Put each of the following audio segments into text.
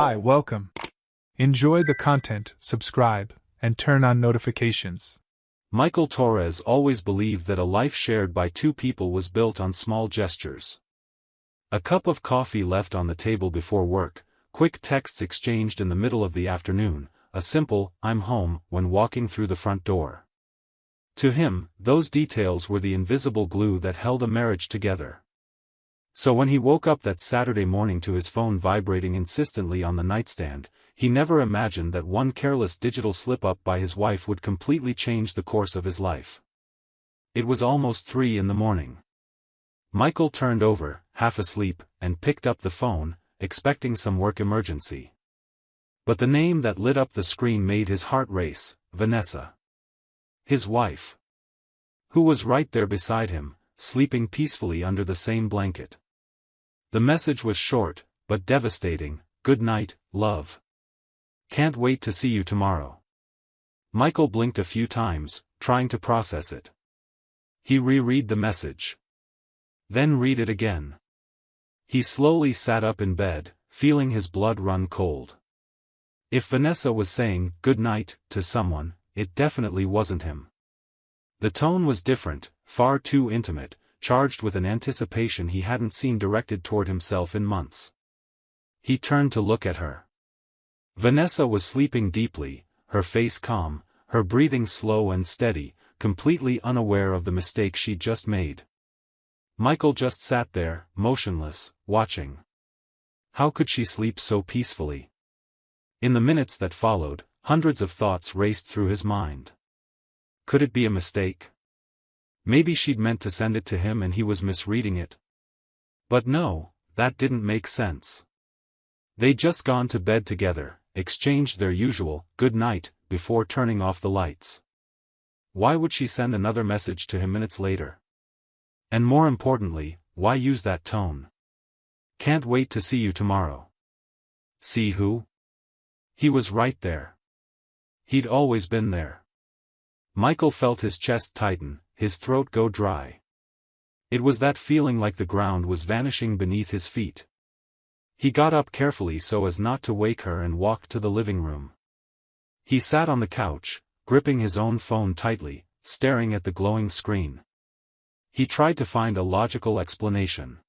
Hi, welcome. Enjoy the content, subscribe, and turn on notifications. Michael Torres always believed that a life shared by two people was built on small gestures. A cup of coffee left on the table before work, quick texts exchanged in the middle of the afternoon, a simple, "I'm home," when walking through the front door. To him, those details were the invisible glue that held a marriage together. So when he woke up that Saturday morning to his phone vibrating insistently on the nightstand, he never imagined that one careless digital slip-up by his wife would completely change the course of his life. It was almost 3 in the morning. Michael turned over, half asleep, and picked up the phone, expecting some work emergency. But the name that lit up the screen made his heart race: Vanessa. His wife. Who was right there beside him, sleeping peacefully under the same blanket. The message was short, but devastating: "Good night, love. Can't wait to see you tomorrow." Michael blinked a few times, trying to process it. He reread the message. Then read it again. He slowly sat up in bed, feeling his blood run cold. If Vanessa was saying "good night" to someone, it definitely wasn't him. The tone was different, far too intimate, charged with an anticipation he hadn't seen directed toward himself in months. He turned to look at her. Vanessa was sleeping deeply, her face calm, her breathing slow and steady, completely unaware of the mistake she'd just made. Michael just sat there, motionless, watching. How could she sleep so peacefully? In the minutes that followed, hundreds of thoughts raced through his mind. Could it be a mistake? Maybe she'd meant to send it to him and he was misreading it. But no, that didn't make sense. They'd just gone to bed together, exchanged their usual "good night" before turning off the lights. Why would she send another message to him minutes later? And more importantly, why use that tone? "Can't wait to see you tomorrow." See who? He was right there. He'd always been there. Michael felt his chest tighten, his throat go dry. It was that feeling like the ground was vanishing beneath his feet. He got up carefully so as not to wake her and walked to the living room. He sat on the couch, gripping his own phone tightly, staring at the glowing screen. He tried to find a logical explanation.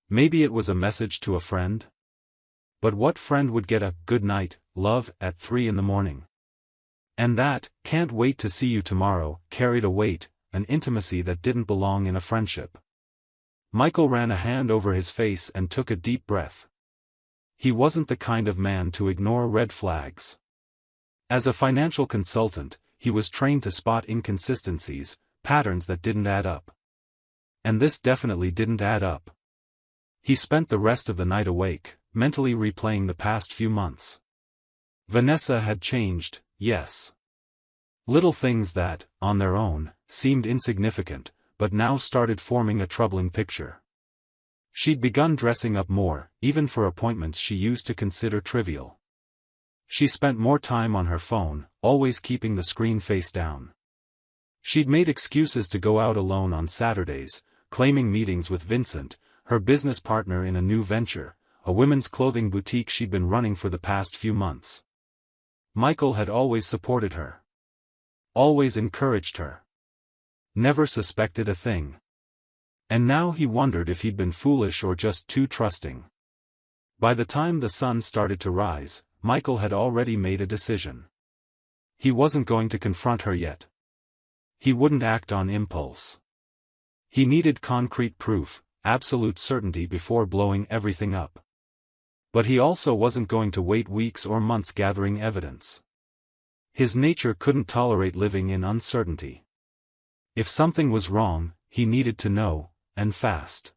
Maybe it was a message to a friend? But what friend would get a "good night, love" at 3 in the morning? And that "can't wait to see you tomorrow" carried a weight, an intimacy that didn't belong in a friendship. Michael ran a hand over his face and took a deep breath. He wasn't the kind of man to ignore red flags. As a financial consultant, he was trained to spot inconsistencies, patterns that didn't add up. And this definitely didn't add up. He spent the rest of the night awake, mentally replaying the past few months. Vanessa had changed, yes. Little things that, on their own, seemed insignificant, but now started forming a troubling picture. She'd begun dressing up more, even for appointments she used to consider trivial. She spent more time on her phone, always keeping the screen face down. She'd made excuses to go out alone on Saturdays, claiming meetings with Vincent, her business partner in a new venture, a women's clothing boutique she'd been running for the past few months. Michael had always supported her. Always encouraged her. Never suspected a thing. And now he wondered if he'd been foolish or just too trusting. By the time the sun started to rise, Michael had already made a decision. He wasn't going to confront her yet. He wouldn't act on impulse. He needed concrete proof, absolute certainty before blowing everything up. But he also wasn't going to wait weeks or months gathering evidence. His nature couldn't tolerate living in uncertainty. If something was wrong, he needed to know, and fast.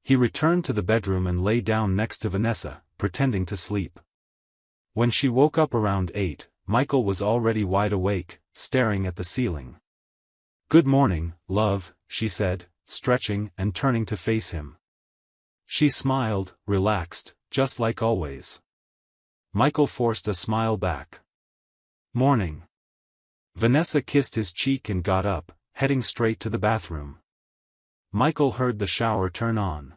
He returned to the bedroom and lay down next to Vanessa, pretending to sleep. When she woke up around 8, Michael was already wide awake, staring at the ceiling. "Good morning, love," she said, stretching and turning to face him. She smiled, relaxed, just like always. Michael forced a smile back. "Morning." Vanessa kissed his cheek and got up, heading straight to the bathroom. Michael heard the shower turn on.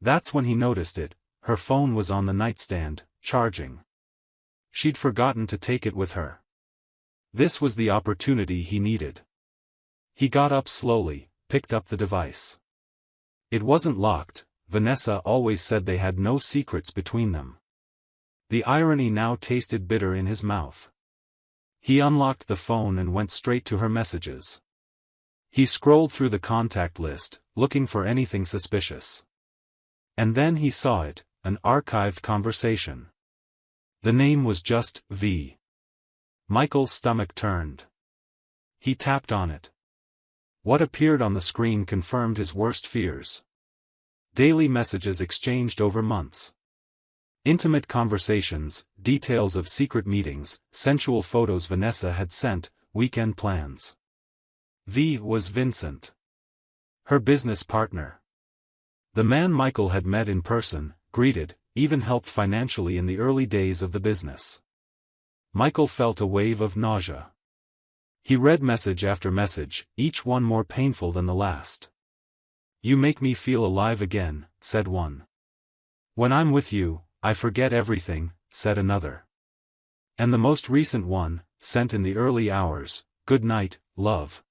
That's when he noticed it, her phone was on the nightstand, charging. She'd forgotten to take it with her. This was the opportunity he needed. He got up slowly, picked up the device. It wasn't locked. Vanessa always said they had no secrets between them. The irony now tasted bitter in his mouth. He unlocked the phone and went straight to her messages. He scrolled through the contact list, looking for anything suspicious. And then he saw it, an archived conversation. The name was just V. Michael's stomach turned. He tapped on it. What appeared on the screen confirmed his worst fears. Daily messages exchanged over months. Intimate conversations, details of secret meetings, sensual photos Vanessa had sent, weekend plans. V was Vincent. Her business partner. The man Michael had met in person, greeted, even helped financially in the early days of the business. Michael felt a wave of nausea. He read message after message, each one more painful than the last. "You make me feel alive again," said one. "When I'm with you, I forget everything," said another. And the most recent one, sent in the early hours, "Good night, love.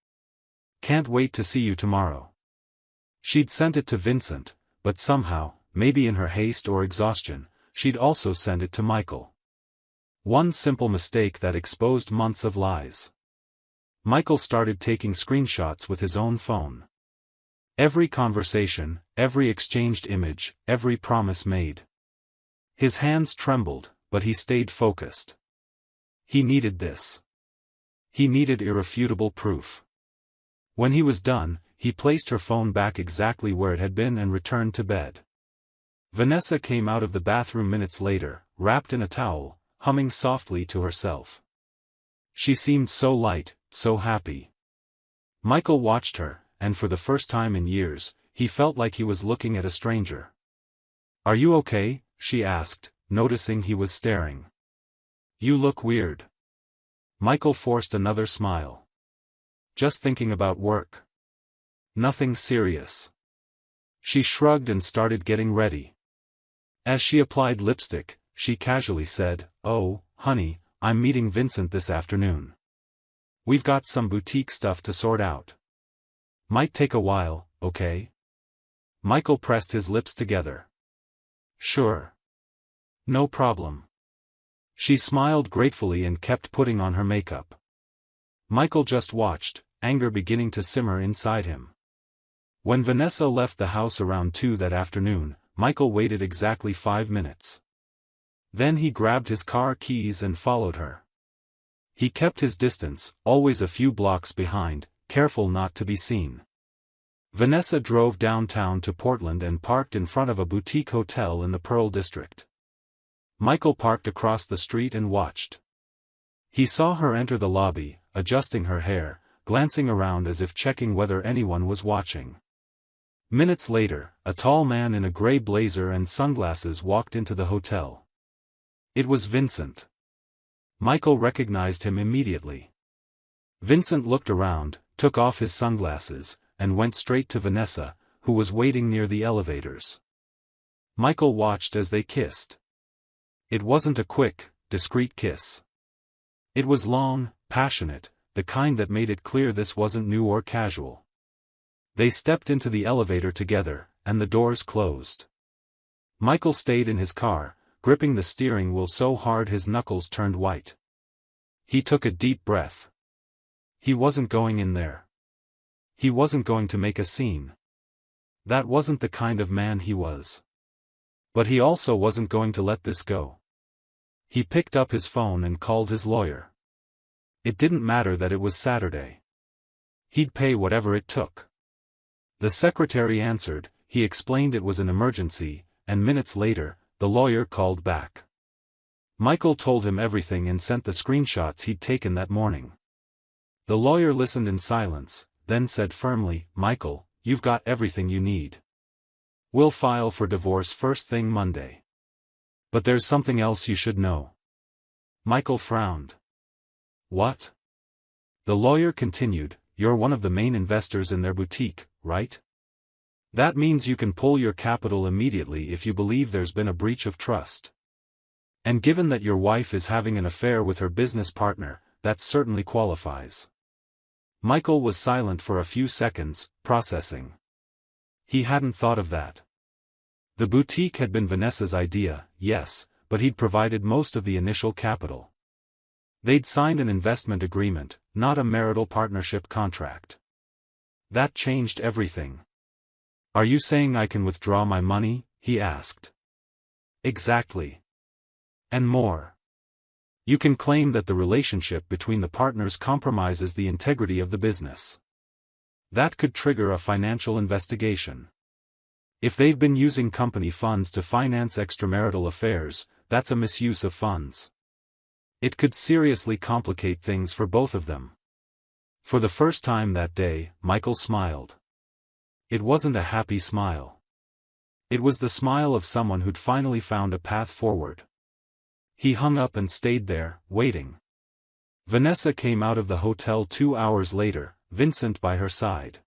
Can't wait to see you tomorrow." She'd sent it to Vincent, but somehow, maybe in her haste or exhaustion, she'd also sent it to Michael. One simple mistake that exposed months of lies. Michael started taking screenshots with his own phone. Every conversation, every exchanged image, every promise made. His hands trembled, but he stayed focused. He needed this. He needed irrefutable proof. When he was done, he placed her phone back exactly where it had been and returned to bed. Vanessa came out of the bathroom minutes later, wrapped in a towel, humming softly to herself. She seemed so light, so happy. Michael watched her, and for the first time in years, he felt like he was looking at a stranger. "Are you okay?" she asked, noticing he was staring. "You look weird." Michael forced another smile. "Just thinking about work. Nothing serious." She shrugged and started getting ready. As she applied lipstick, she casually said, "Oh, honey, I'm meeting Vincent this afternoon. We've got some boutique stuff to sort out. Might take a while, okay?" Michael pressed his lips together. "Sure. No problem." She smiled gratefully and kept putting on her makeup. Michael just watched, anger beginning to simmer inside him. When Vanessa left the house around 2 that afternoon, Michael waited exactly 5 minutes. Then he grabbed his car keys and followed her. He kept his distance, always a few blocks behind, careful not to be seen. Vanessa drove downtown to Portland and parked in front of a boutique hotel in the Pearl District. Michael parked across the street and watched. He saw her enter the lobby, adjusting her hair, glancing around as if checking whether anyone was watching. Minutes later, a tall man in a gray blazer and sunglasses walked into the hotel. It was Vincent. Michael recognized him immediately. Vincent looked around, took off his sunglasses, and went straight to Vanessa, who was waiting near the elevators. Michael watched as they kissed. It wasn't a quick, discreet kiss. It was long, passionate, the kind that made it clear this wasn't new or casual. They stepped into the elevator together, and the doors closed. Michael stayed in his car, gripping the steering wheel so hard his knuckles turned white. He took a deep breath. He wasn't going in there. He wasn't going to make a scene. That wasn't the kind of man he was. But he also wasn't going to let this go. He picked up his phone and called his lawyer. It didn't matter that it was Saturday. He'd pay whatever it took. The secretary answered, he explained it was an emergency, and minutes later, the lawyer called back. Michael told him everything and sent the screenshots he'd taken that morning. The lawyer listened in silence, then said firmly, "Michael, you've got everything you need. We'll file for divorce first thing Monday. But there's something else you should know." Michael frowned. "What?" The lawyer continued, "You're one of the main investors in their boutique, right? That means you can pull your capital immediately if you believe there's been a breach of trust. And given that your wife is having an affair with her business partner, that certainly qualifies. Michael was silent for a few seconds, processing. He hadn't thought of that. The boutique had been Vanessa's idea, yes, but he'd provided most of the initial capital. They'd signed an investment agreement, not a marital partnership contract. That changed everything. "Are you saying I can withdraw my money?" he asked. "Exactly. And more. You can claim that the relationship between the partners compromises the integrity of the business. That could trigger a financial investigation. If they've been using company funds to finance extramarital affairs, that's a misuse of funds. It could seriously complicate things for both of them." For the first time that day, Michael smiled. It wasn't a happy smile. It was the smile of someone who'd finally found a path forward. He hung up and stayed there, waiting. Vanessa came out of the hotel 2 hours later, Vincent by her side.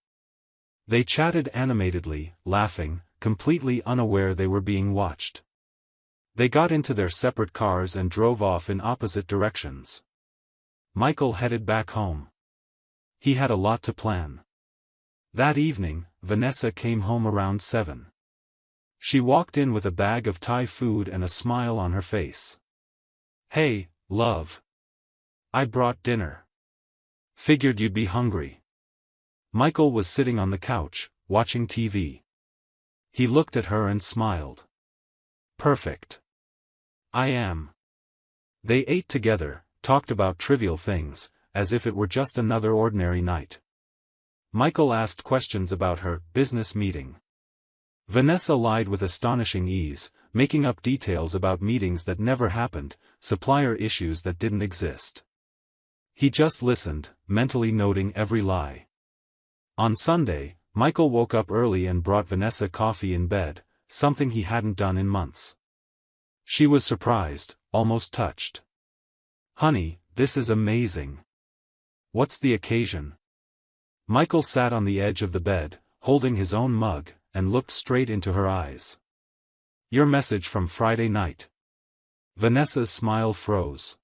They chatted animatedly, laughing, completely unaware they were being watched. They got into their separate cars and drove off in opposite directions. Michael headed back home. He had a lot to plan. That evening, Vanessa came home around 7. She walked in with a bag of Thai food and a smile on her face. "Hey, love. I brought dinner. Figured you'd be hungry." Michael was sitting on the couch, watching TV. He looked at her and smiled. "Perfect. I am." They ate together, talked about trivial things, as if it were just another ordinary night. Michael asked questions about her business meeting. Vanessa lied with astonishing ease, making up details about meetings that never happened, supplier issues that didn't exist. He just listened, mentally noting every lie. On Sunday, Michael woke up early and brought Vanessa coffee in bed, something he hadn't done in months. She was surprised, almost touched. "Honey, this is amazing. What's the occasion?" Michael sat on the edge of the bed, holding his own mug, and looked straight into her eyes. "Your message from Friday night." Vanessa's smile froze.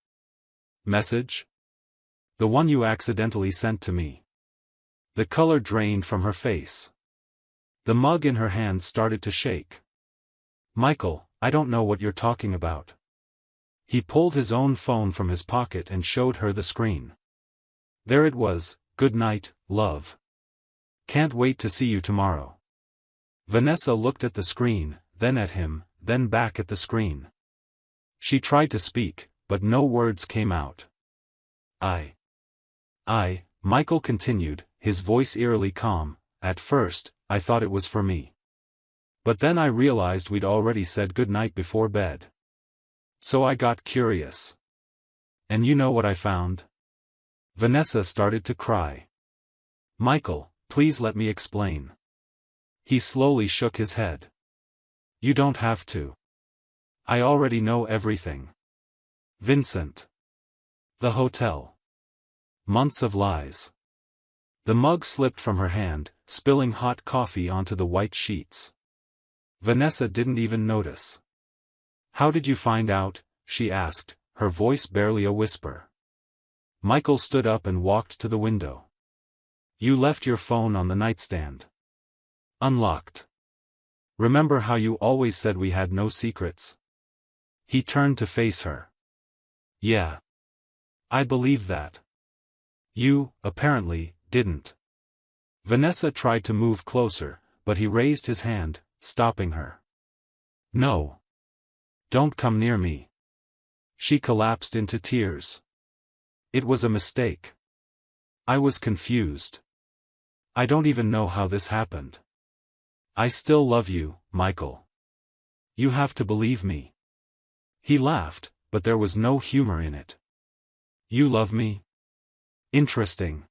"Message? The one you accidentally sent to me." The color drained from her face. The mug in her hand started to shake. "Michael, I don't know what you're talking about." He pulled his own phone from his pocket and showed her the screen. There it was, "Good night, love. Can't wait to see you tomorrow." Vanessa looked at the screen, then at him, then back at the screen. She tried to speak, but no words came out. Michael continued, his voice eerily calm, "At first, I thought it was for me. But then I realized we'd already said good night before bed. So I got curious. And you know what I found?" Vanessa started to cry. "Michael, please let me explain." He slowly shook his head. "You don't have to. I already know everything. Vincent. The hotel. Months of lies." The mug slipped from her hand, spilling hot coffee onto the white sheets. Vanessa didn't even notice. "How did you find out?" she asked, her voice barely a whisper. Michael stood up and walked to the window. "You left your phone on the nightstand. Unlocked. Remember how you always said we had no secrets?" He turned to face her. "Yeah. I believe that. You, apparently, didn't." Vanessa tried to move closer, but he raised his hand, stopping her. "No. Don't come near me." She collapsed into tears. "It was a mistake. I was confused. I don't even know how this happened. I still love you, Michael. You have to believe me." He laughed, but there was no humor in it. "You love me? Interesting.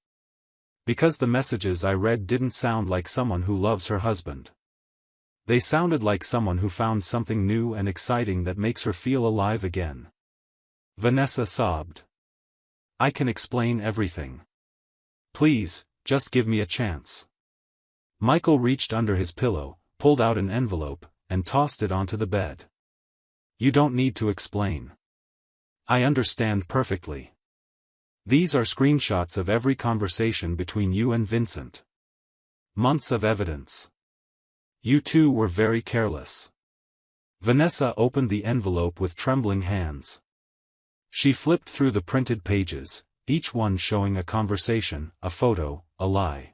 Because the messages I read didn't sound like someone who loves her husband. They sounded like someone who found something new and exciting that makes her feel alive again." Vanessa sobbed. "I can explain everything. Please, just give me a chance." Michael reached under his pillow, pulled out an envelope, and tossed it onto the bed. You don't need to explain. I understand perfectly. These are screenshots of every conversation between you and Vincent. Months of evidence. You two were very careless. Vanessa opened the envelope with trembling hands. She flipped through the printed pages, each one showing a conversation, a photo, a lie.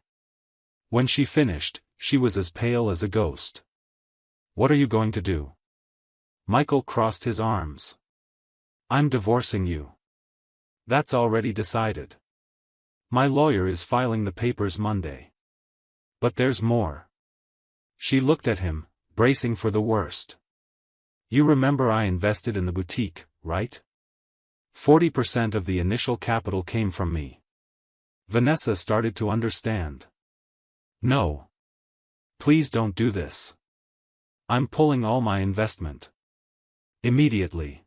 When she finished, she was as pale as a ghost. What are you going to do? Michael crossed his arms. I'm divorcing you. That's already decided. My lawyer is filing the papers Monday. But there's more. She looked at him, bracing for the worst. You remember I invested in the boutique, right? 40% of the initial capital came from me. Vanessa started to understand. No. Please don't do this. I'm pulling all my investment. Immediately.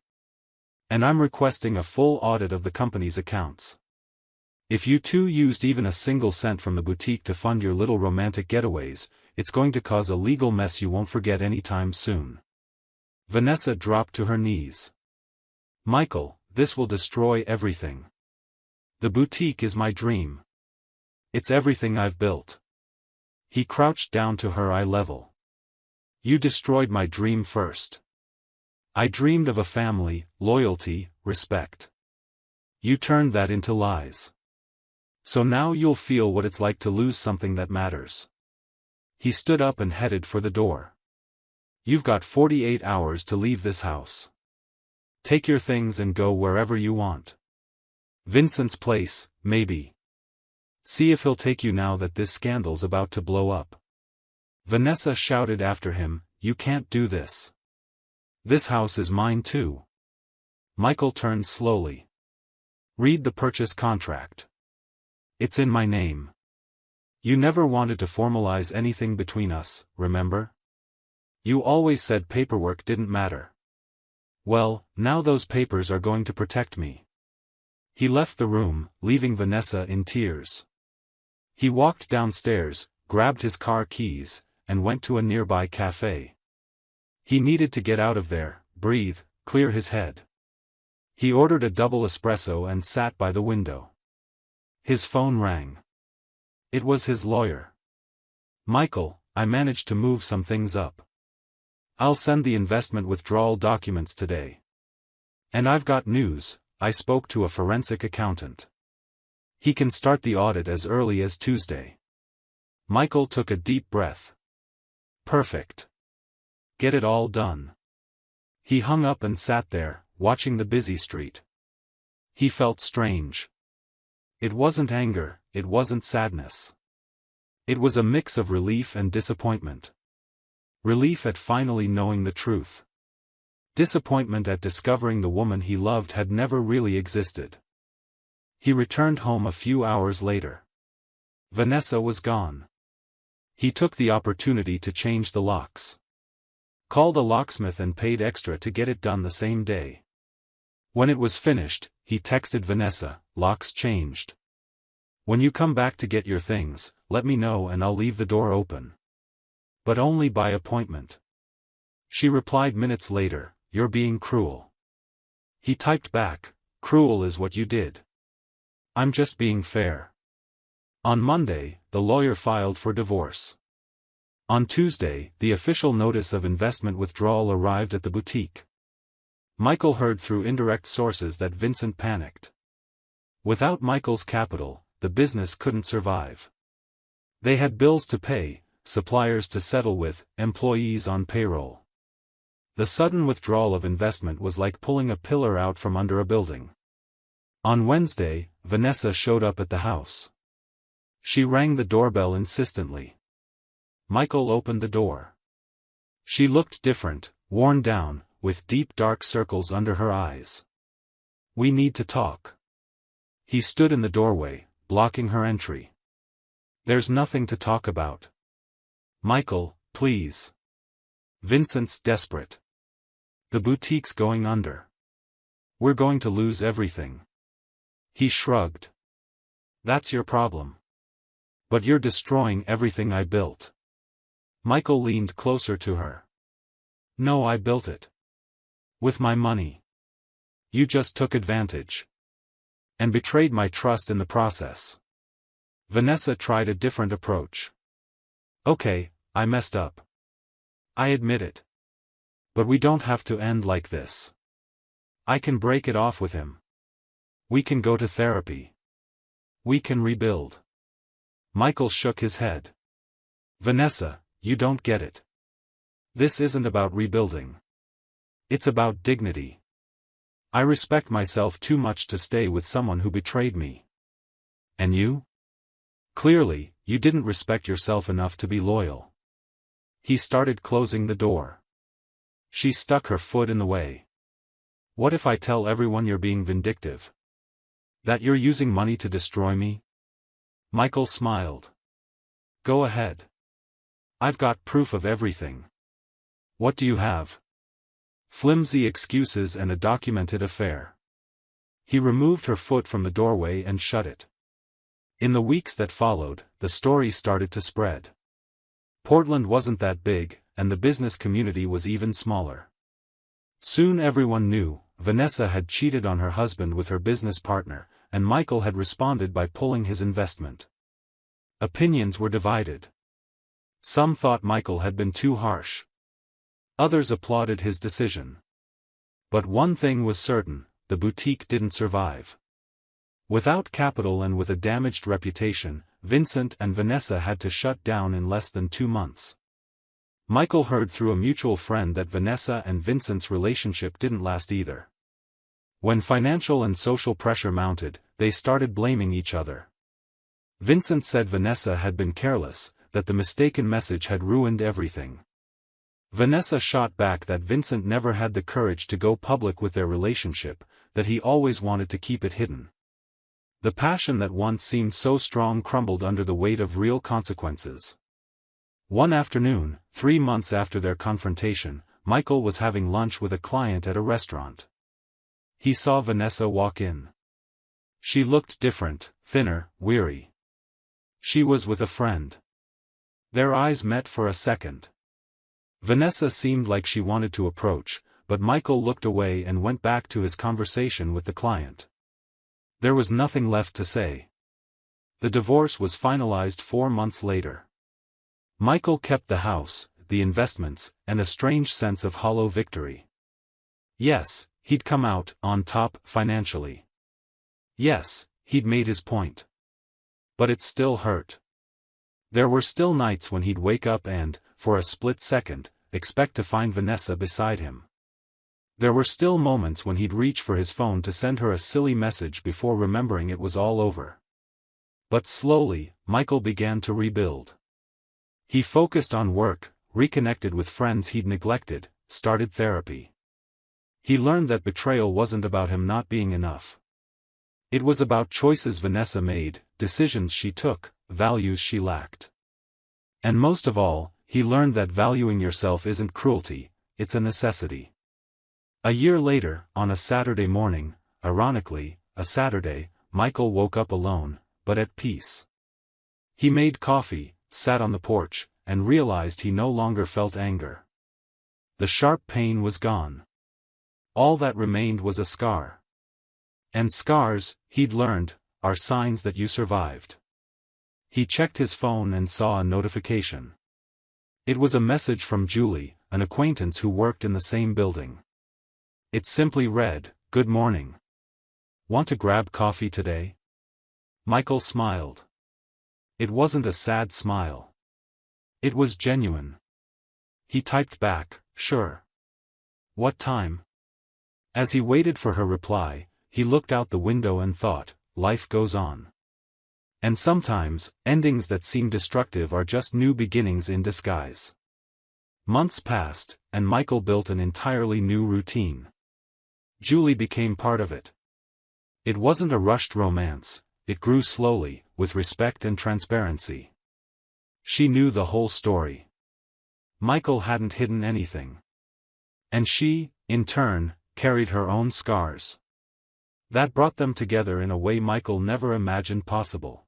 And I'm requesting a full audit of the company's accounts. If you two used even a single cent from the boutique to fund your little romantic getaways, it's going to cause a legal mess you won't forget anytime soon. Vanessa dropped to her knees. Michael, this will destroy everything. The boutique is my dream. It's everything I've built. He crouched down to her eye level. You destroyed my dream first. I dreamed of a family, loyalty, respect. You turned that into lies. So now you'll feel what it's like to lose something that matters. He stood up and headed for the door. You've got 48 hours to leave this house. Take your things and go wherever you want. Vincent's place, maybe. See if he'll take you now that this scandal's about to blow up. Vanessa shouted after him, You can't do this. This house is mine too. Michael turned slowly. Read the purchase contract. It's in my name. You never wanted to formalize anything between us, remember? You always said paperwork didn't matter. Well, now those papers are going to protect me. He left the room, leaving Vanessa in tears. He walked downstairs, grabbed his car keys, and went to a nearby cafe. He needed to get out of there, breathe, clear his head. He ordered a double espresso and sat by the window. His phone rang. It was his lawyer. Michael, I managed to move some things up. I'll send the investment withdrawal documents today. And I've got news, I spoke to a forensic accountant. He can start the audit as early as Tuesday. Michael took a deep breath. Perfect. Get it all done. He hung up and sat there, watching the busy street. He felt strange. It wasn't anger, it wasn't sadness. It was a mix of relief and disappointment. Relief at finally knowing the truth. Disappointment at discovering the woman he loved had never really existed. He returned home a few hours later. Vanessa was gone. He took the opportunity to change the locks. Called a locksmith and paid extra to get it done the same day. When it was finished, he texted Vanessa, locks changed. When you come back to get your things, let me know and I'll leave the door open. But only by appointment. She replied minutes later, You're being cruel. He typed back, Cruel is what you did. I'm just being fair. On Monday, the lawyer filed for divorce. On Tuesday, the official notice of investment withdrawal arrived at the boutique. Michael heard through indirect sources that Vincent panicked. Without Michael's capital, the business couldn't survive. They had bills to pay, suppliers to settle with, employees on payroll. The sudden withdrawal of investment was like pulling a pillar out from under a building. On Wednesday, Vanessa showed up at the house. She rang the doorbell insistently. Michael opened the door. She looked different, worn down, with deep dark circles under her eyes. We need to talk. He stood in the doorway, blocking her entry. There's nothing to talk about. Michael, please. Vincent's desperate. The boutique's going under. We're going to lose everything. He shrugged. That's your problem. But you're destroying everything I built. Michael leaned closer to her. No, I built it. With my money. You just took advantage. And betrayed my trust in the process. Vanessa tried a different approach. Okay, I messed up. I admit it. But we don't have to end like this. I can break it off with him. We can go to therapy. We can rebuild. Michael shook his head. Vanessa, you don't get it. This isn't about rebuilding. It's about dignity. I respect myself too much to stay with someone who betrayed me. And you? Clearly, you didn't respect yourself enough to be loyal. He started closing the door. She stuck her foot in the way. What if I tell everyone you're being vindictive? That you're using money to destroy me? Michael smiled. Go ahead. I've got proof of everything. What do you have? Flimsy excuses and a documented affair. He removed her foot from the doorway and shut it. In the weeks that followed, the story started to spread. Portland wasn't that big, and the business community was even smaller. Soon everyone knew, Vanessa had cheated on her husband with her business partner, and Michael had responded by pulling his investment. Opinions were divided. Some thought Michael had been too harsh. Others applauded his decision. But one thing was certain, the boutique didn't survive. Without capital and with a damaged reputation, Vincent and Vanessa had to shut down in less than 2 months. Michael heard through a mutual friend that Vanessa and Vincent's relationship didn't last either. When financial and social pressure mounted, they started blaming each other. Vincent said Vanessa had been careless, that the mistaken message had ruined everything. Vanessa shot back that Vincent never had the courage to go public with their relationship, that he always wanted to keep it hidden. The passion that once seemed so strong crumbled under the weight of real consequences. One afternoon, 3 months after their confrontation, Michael was having lunch with a client at a restaurant. He saw Vanessa walk in. She looked different, thinner, weary. She was with a friend. Their eyes met for a second. Vanessa seemed like she wanted to approach, but Michael looked away and went back to his conversation with the client. There was nothing left to say. The divorce was finalized 4 months later. Michael kept the house, the investments, and a strange sense of hollow victory. Yes, he'd come out on top financially. Yes, he'd made his point. But it still hurt. There were still nights when he'd wake up and, for a split second, expect to find Vanessa beside him. There were still moments when he'd reach for his phone to send her a silly message before remembering it was all over. But slowly, Michael began to rebuild. He focused on work, reconnected with friends he'd neglected, started therapy. He learned that betrayal wasn't about him not being enough. It was about choices Vanessa made, decisions she took, values she lacked. And most of all, he learned that valuing yourself isn't cruelty, it's a necessity. A year later, on a Saturday morning, ironically, a Saturday, Michael woke up alone, but at peace. He made coffee, sat on the porch, and realized he no longer felt anger. The sharp pain was gone. All that remained was a scar. And scars, he'd learned, are signs that you survived. He checked his phone and saw a notification. It was a message from Julie, an acquaintance who worked in the same building. It simply read, "Good morning. Want to grab coffee today?" Michael smiled. It wasn't a sad smile. It was genuine. He typed back, "Sure. What time?" As he waited for her reply, he looked out the window and thought, life goes on. And sometimes, endings that seem destructive are just new beginnings in disguise. Months passed, and Michael built an entirely new routine. Julie became part of it. It wasn't a rushed romance, it grew slowly, with respect and transparency. She knew the whole story. Michael hadn't hidden anything. And she, in turn, carried her own scars. That brought them together in a way Michael never imagined possible.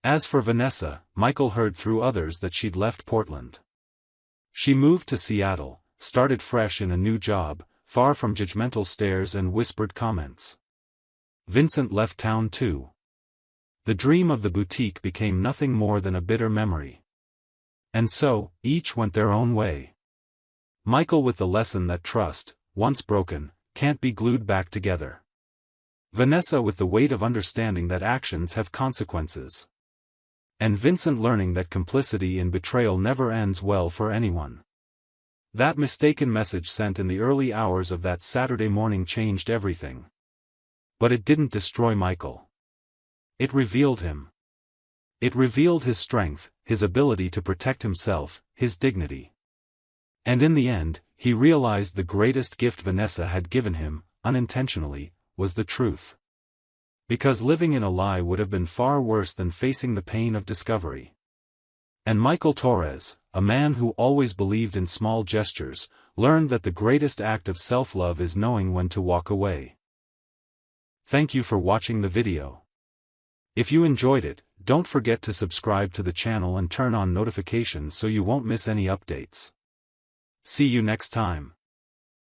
As for Vanessa, Michael heard through others that she'd left Portland. She moved to Seattle, started fresh in a new job, far from judgmental stares and whispered comments. Vincent left town too. The dream of the boutique became nothing more than a bitter memory. And so, each went their own way. Michael with the lesson that trust, once broken, can't be glued back together. Vanessa with the weight of understanding that actions have consequences. And Vincent learning that complicity in betrayal never ends well for anyone. That mistaken message sent in the early hours of that Saturday morning changed everything. But it didn't destroy Michael. It revealed him. It revealed his strength, his ability to protect himself, his dignity. And in the end, he realized the greatest gift Vanessa had given him, unintentionally, was the truth. Because living in a lie would have been far worse than facing the pain of discovery. And Michael Torres, a man who always believed in small gestures, learned that the greatest act of self-love is knowing when to walk away. Thank you for watching the video. If you enjoyed it, don't forget to subscribe to the channel and turn on notifications so you won't miss any updates. See you next time.